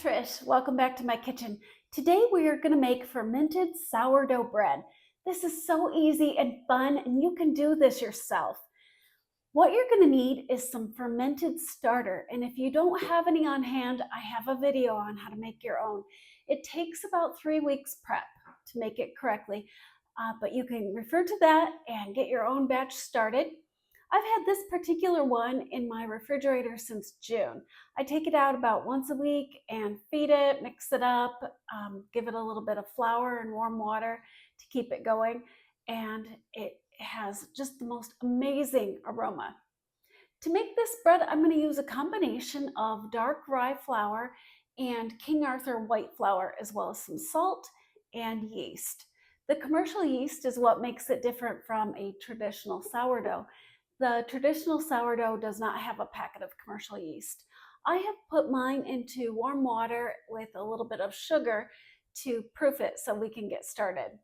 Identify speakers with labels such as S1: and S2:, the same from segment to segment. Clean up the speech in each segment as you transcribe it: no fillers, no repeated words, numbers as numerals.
S1: Trish. Welcome back to my kitchen. Today we are going to make fermented sourdough bread. This is so easy and fun, and you can do this yourself. What you're going to need is some fermented starter, and if you don't have any on hand, I have a video on how to make your own. It takes about 3 weeks prep to make it correctly, but you can refer to that and get your own batch started. I've had this particular one in my refrigerator since June. I take it out about once a week and feed it, mix it up, give it a little bit of flour and warm water to keep it going, and it has just the most amazing aroma. To make this bread, I'm going to use a combination of dark rye flour and King Arthur white flour, as well as some salt and yeast. The commercial yeast is what makes it different from a traditional sourdough. The traditional sourdough does not have a packet of commercial yeast. I have put mine into warm water with a little bit of sugar to proof it so we can get started.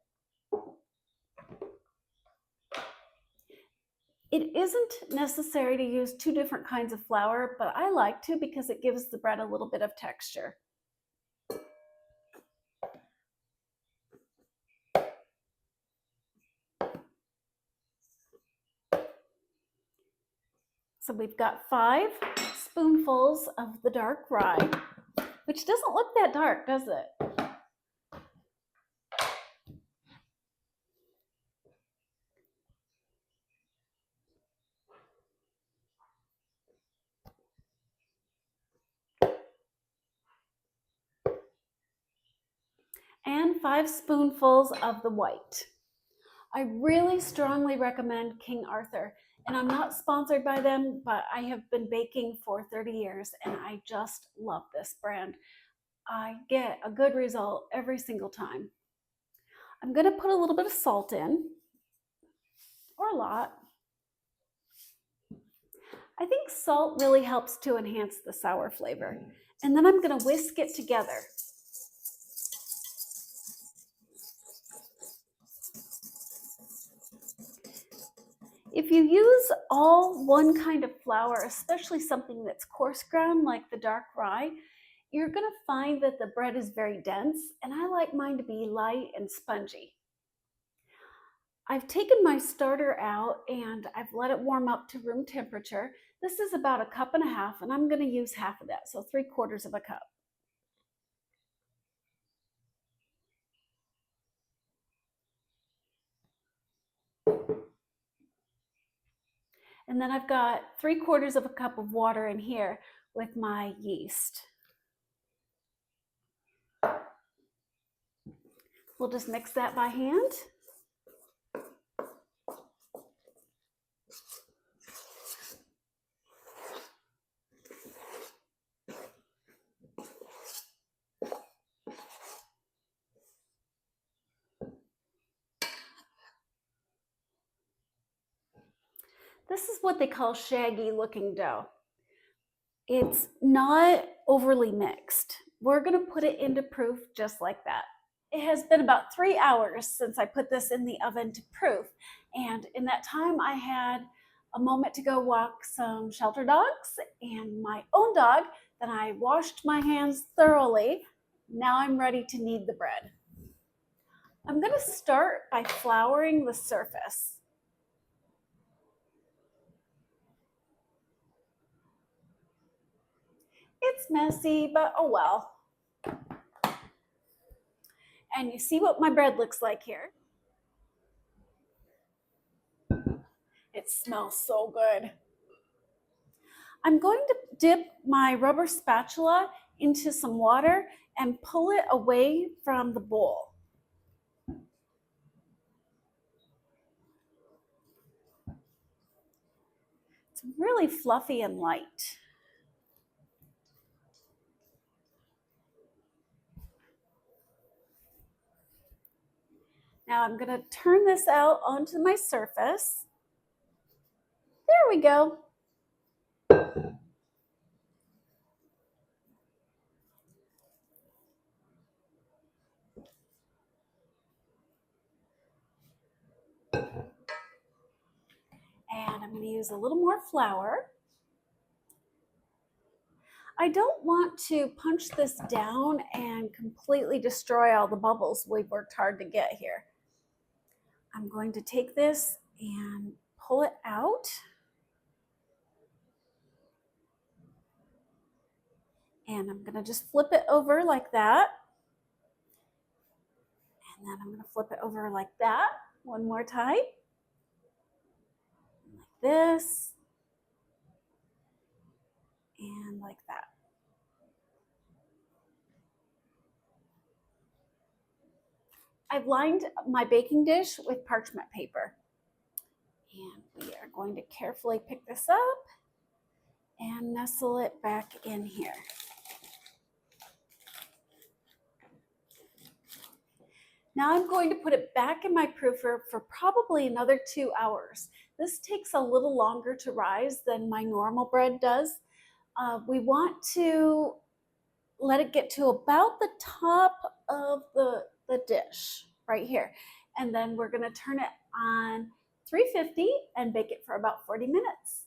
S1: It isn't necessary to use 2 different kinds of flour, but I like to because it gives the bread a little bit of texture. So we've got 5 spoonfuls of the dark rye, which doesn't look that dark, does it? And 5 spoonfuls of the white. I really strongly recommend King Arthur, and I'm not sponsored by them, but I have been baking for 30 years and I just love this brand. I get a good result every single time. I'm going to put a little bit of salt in, or a lot. I think salt really helps to enhance the sour flavor. And then I'm going to whisk it together. If you use all one kind of flour, especially something that's coarse ground like the dark rye, you're going to find that the bread is very dense, and I like mine to be light and spongy. I've taken my starter out and I've let it warm up to room temperature. This is about 1.5 cups, and I'm going to use half of that, so 3/4 of a cup. And then I've got 3/4 of a cup of water in here with my yeast. We'll just mix that by hand. This is what they call shaggy looking dough. It's not overly mixed. We're going to put it into proof just like that. It has been about 3 hours since I put this in the oven to proof, and in that time I had a moment to go walk some shelter dogs and my own dog. Then I washed my hands thoroughly. Now I'm ready to knead the bread. I'm going to start by flouring the surface. It's messy, but oh well. And you see what my bread looks like here. It smells so good. I'm going to dip my rubber spatula into some water and pull it away from the bowl. It's really fluffy and light. Now I'm going to turn this out onto my surface. There we go. And I'm going to use a little more flour. I don't want to punch this down and completely destroy all the bubbles we've worked hard to get here. I'm going to take this and pull it out. And I'm going to just flip it over like that. And then I'm going to flip it over like that one more time. Like this. And like that. I've lined my baking dish with parchment paper. And we are going to carefully pick this up and nestle it back in here. Now I'm going to put it back in my proofer for probably another 2 hours. This takes a little longer to rise than my normal bread does. We want to let it get to about the top of the dish right here. And then we're going to turn it on 350 and bake it for about 40 minutes.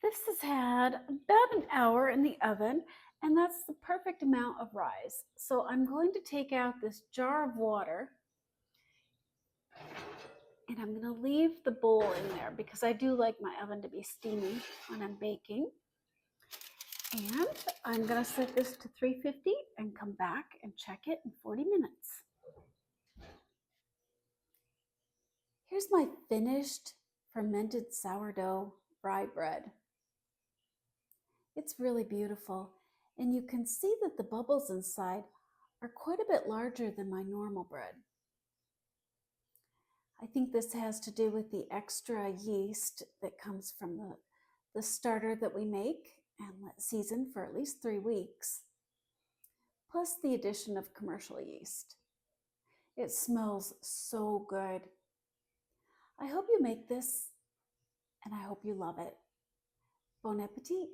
S1: This has had about an hour in the oven, and that's the perfect amount of rise. So I'm going to take out this jar of water, and I'm going to leave the bowl in there because I do like my oven to be steamy when I'm baking. And I'm going to set this to 350 and come back and check it in 40 minutes. Here's my finished fermented sourdough rye bread. It's really beautiful, and you can see that the bubbles inside are quite a bit larger than my normal bread. I think this has to do with the extra yeast that comes from the starter that we make and let season for at least 3 weeks, plus the addition of commercial yeast. It smells so good. I hope you make this, and I hope you love it. Bon appetit!